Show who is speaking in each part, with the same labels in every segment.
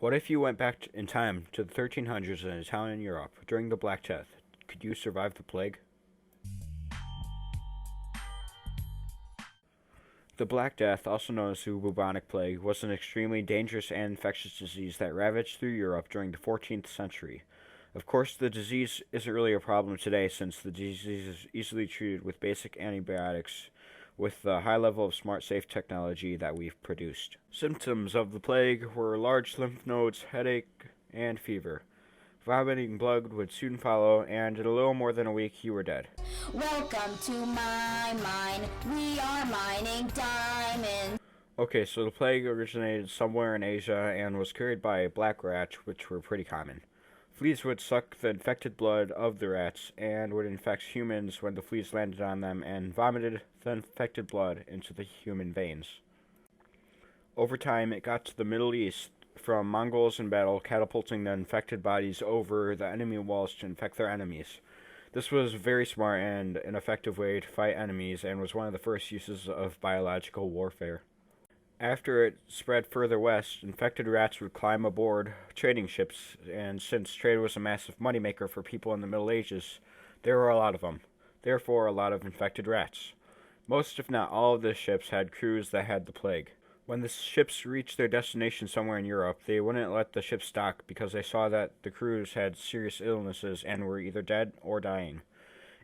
Speaker 1: What if you went back in time to the 1300s in a town in Europe during the Black Death? Could you survive the plague? The Black Death, also known as the bubonic plague, was an extremely dangerous and infectious disease that ravaged through Europe during the 14th century. Of course, the disease isn't really a problem today since the disease is easily treated with basic antibiotics with the high level of smart safe technology that we've produced. Symptoms of the plague were large lymph nodes, headache, and fever. Vomiting blood would soon follow, and in a little more than a week you were dead.
Speaker 2: Welcome to my mine. We are mining diamonds.
Speaker 1: Okay, so the plague originated somewhere in Asia and was carried by black rats, which were pretty common. Fleas would suck the infected blood of the rats and would infect humans when the fleas landed on them and vomited the infected blood into the human veins. Over time, it got to the Middle East from Mongols in battle catapulting the infected bodies over the enemy walls to infect their enemies. This was a very smart and an effective way to fight enemies and was one of the first uses of biological warfare. After it spread further west, infected rats would climb aboard trading ships, and since trade was a massive moneymaker for people in the Middle Ages, there were a lot of them. Therefore, a lot of infected rats. Most, if not all, of the ships had crews that had the plague. When the ships reached their destination somewhere in Europe, they wouldn't let the ships dock because they saw that the crews had serious illnesses and were either dead or dying.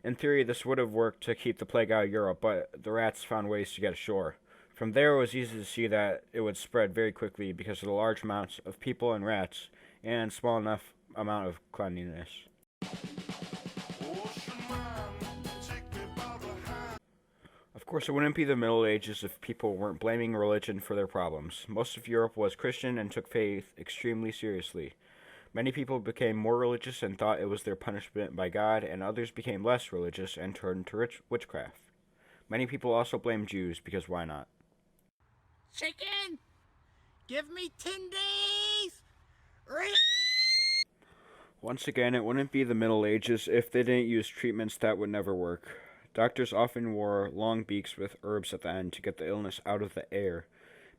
Speaker 1: In theory, this would have worked to keep the plague out of Europe, but the rats found ways to get ashore. From there, it was easy to see that it would spread very quickly because of the large amounts of people and rats and small enough amount of cleanliness. Of course, it wouldn't be the Middle Ages if people weren't blaming religion for their problems. Most of Europe was Christian and took faith extremely seriously. Many people became more religious and thought it was their punishment by God, and others became less religious and turned to witchcraft. Many people also blamed Jews because why not?
Speaker 3: Chicken! Give me 10 days!
Speaker 1: Once again, it wouldn't be the Middle Ages if they didn't use treatments that would never work. Doctors often wore long beaks with herbs at the end to get the illness out of the air.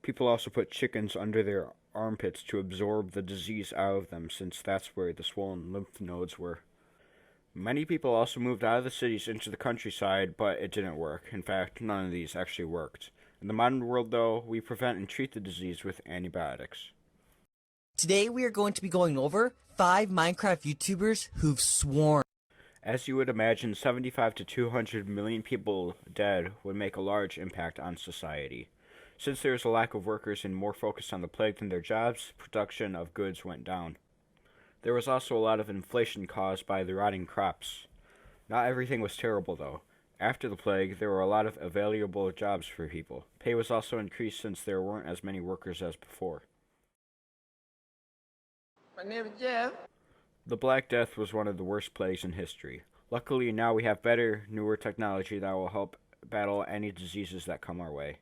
Speaker 1: People also put chickens under their armpits to absorb the disease out of them, since that's where the swollen lymph nodes were. Many people also moved out of the cities into the countryside, but it didn't work. In fact, none of these actually worked. In the modern world, though, we prevent and treat the disease with antibiotics.
Speaker 4: Today we are going to be going over 5 Minecraft YouTubers who've sworn.
Speaker 1: As you would imagine, 75 to 200 million people dead would make a large impact on society. Since there is a lack of workers and more focus on the plague than their jobs, production of goods went down. There was also a lot of inflation caused by the rotting crops. Not everything was terrible, though. After the plague, there were a lot of available jobs for people. Pay was also increased since there weren't as many workers as before.
Speaker 3: My name is Jeff.
Speaker 1: The Black Death was one of the worst plagues in history. Luckily, now we have better, newer technology that will help battle any diseases that come our way.